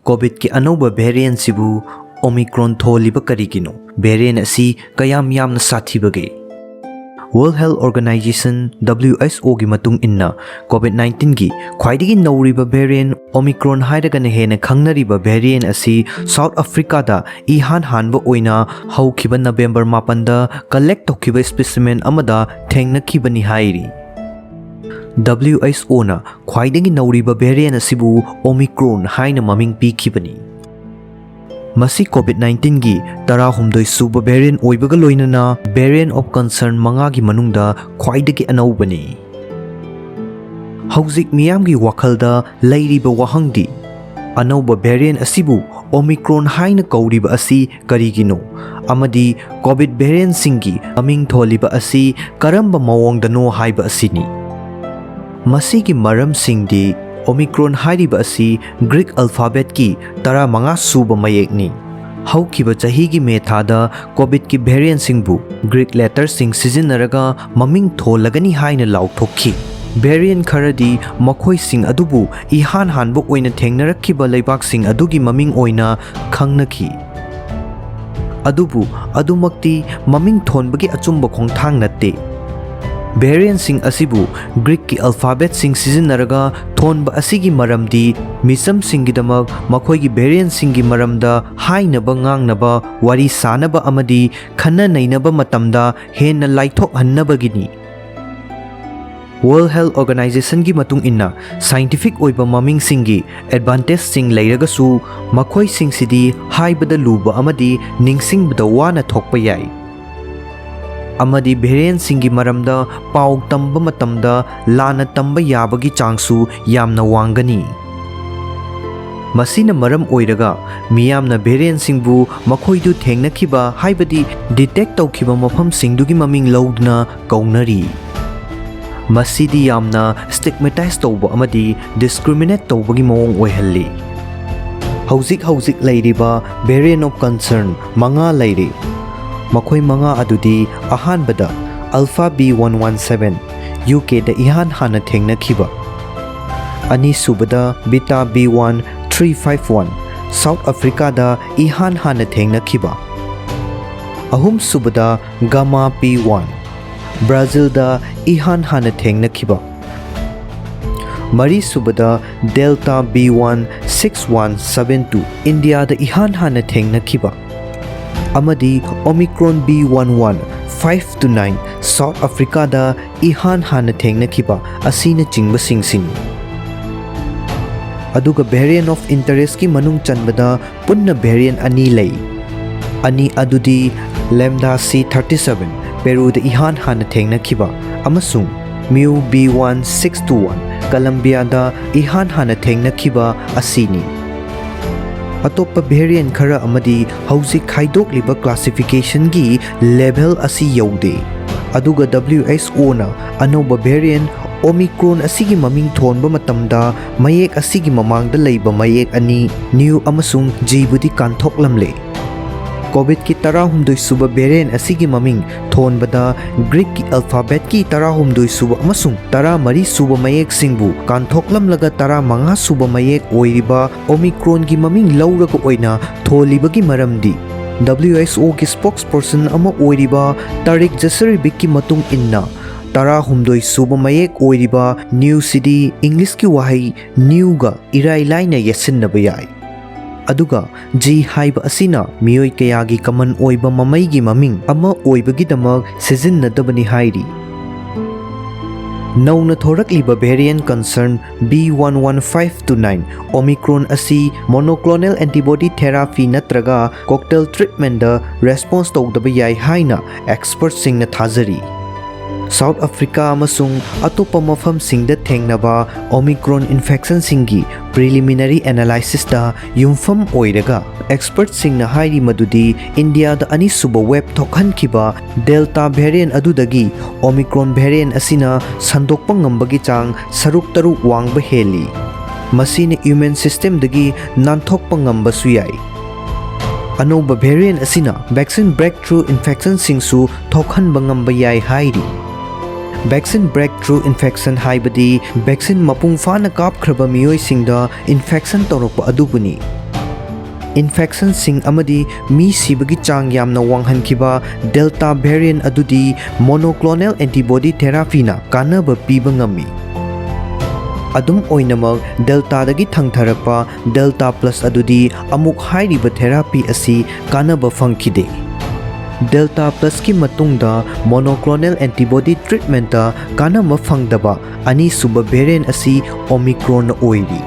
COVID ki anauba variant sibu OMICRON tholliba karigino variant asi kayam yamna sathibage. World Health Organization WHO gi matung inna COVID-19 gi khwaidigi nauriba variant OMICRON hairagana hena khangnariba variant asi South Africa da ihan hanba oina haukhiba November 8 da collect tokhiba specimen amada thengnakhibani hairi. WHO na khwaidagi nauriba variant asibu OMICRON haina maming pikhibani. Masi COVID-19 gi tarahumdoi suba variant oibaga loinana variant of concern manga gi manungda khwaidagi anaubani. Hauzik miyam gi wakhalda lairiba wahangdi anauba variant asibu OMICRON haina kauriba asi karigino amadi COVID variant singi aming tholiba asi karamba mawongdano haiba asini. Masi gi maram singdi OMICRON hairiba asi Greek alphabet ki tara manga suba mayekni. Haukiba chahi gi methada COVID ki variant singbu Greek letters sing sizinaraga maming tholagani haina lauthokhi. Variant kharadi makhoi sing adubu ihan hanbu oina thengnarakhiba leibak sing adugi maming oina khangnakhi. Adubu adumakti maming thonbagi achumba khongthang natte. Variant sing asibu Greek ki alphabet sing sizinaraga thonba asigi maramdi misam singidamak makhoi gi variant singi maramda hainaba ngangnaba wari sanaba amadi khanna nainaba matamda henna laithok hannabagini. World Health Organization gi matung inna scientific oiba maming singi advantage sing leiragasu makhoi sing sidi haibada luba amadi ningsingbada wana thokpa yai. Amadi variant singi maramda pau tamba matamda lana tamba yabagi changsu yamna wangani. Masina maram oiraga miyamna variant singbu makhoidu thengnakhiba haibadi detect tawkhiba mafam singdugi maming laudna kaunari. Masidi yamna stigmatize tawba amadi discriminate tawbagi mawong oihalli. Hauzik leiriba variant of concern manga leiri. Makhoi manga adudi ahanbada Alpha B117 UK da ihan hana thengnakiba. Ani subada Beta B1351 South Africa da ihan hana thengnakiba. Ahum subada Gamma P1 Brazil da ihan hana thengnakiba. Mari subada Delta B16172 India da ihan hana thengnakiba. Amadi OMICRON B11 5-9 South Africa da ihan hana thengnakiba asina chingba sing. Aduga variant of interest ki manung chanbada punna variant ani lei. Ani adudi Lambda C37 Peru da ihan hana thengnakiba amasung Mu B1621 Colombia da ihan hana thengnakiba asini. Atoppa variant khara amadi hauzik khaidokliba classification gi level asi yaude. Aduga WHO na anoba variant OMICRON asigi maming thonba matamda mayek asigi mamangda leiba mayek ani new amasung jibudi kanthoklamle. COVID ki tarahumdoi suba variant asigi maming thonbada Greek ki alphabet ki tarahumdoi suba amasung mari suba mayek singbu kanthoklamlaga manga suba mayek oiriba OMICRON gi maming lauraga oina tholibagi maramdi WHO ki spokesperson ama oiriba Tarik Jasaribik ki matung inna tarahumdoi suba mayek oiriba new city English ki wahai new ga irai laina yasinna bayai. Aduga G haiba asina miyoi kayagi kaman oiba mamaigi maming ama oibagidamak sizinnadabani hairi. Nauna thorakliba variant concern B115-9 OMICRON asi monoclonal antibody therapy natraga cocktail treatment da response tawdaba yai haina experts singna thazari. South Africa amasung atopa mafam singda thengnaba OMICRON infection singi preliminary analysis da yumfam oiraga experts singna hairi madudi India da ani suba web thokhankiba Delta variant adudagi OMICRON variant asina sandokpa ngambagi chang saruk taruk wangba heli. Masina immune system dagi nanthokpa ngambasu yai. Anoba variant asina vaccine breakthrough infection singsu thokhanba ngamba yai hairi. Vaccine breakthrough infection haibadi vaccine mapung fana kapkhraba miyoi singda infection torokpa adubuni. इन्फेक्शनसिंग अमदी me सिबगी Chang यामना वांगहनखिबा delta variant अदुदी monoclonal antibody थेरापीना कानब पीबा ngami adum oinamag delta dagi thangtharapa delta plus adudi amuk hairiba therapy asi kanaba phangkhide delta plus ki matungda monoclonal antibody treatment ta kanama phangdaba ani suba variant asi omicron oiri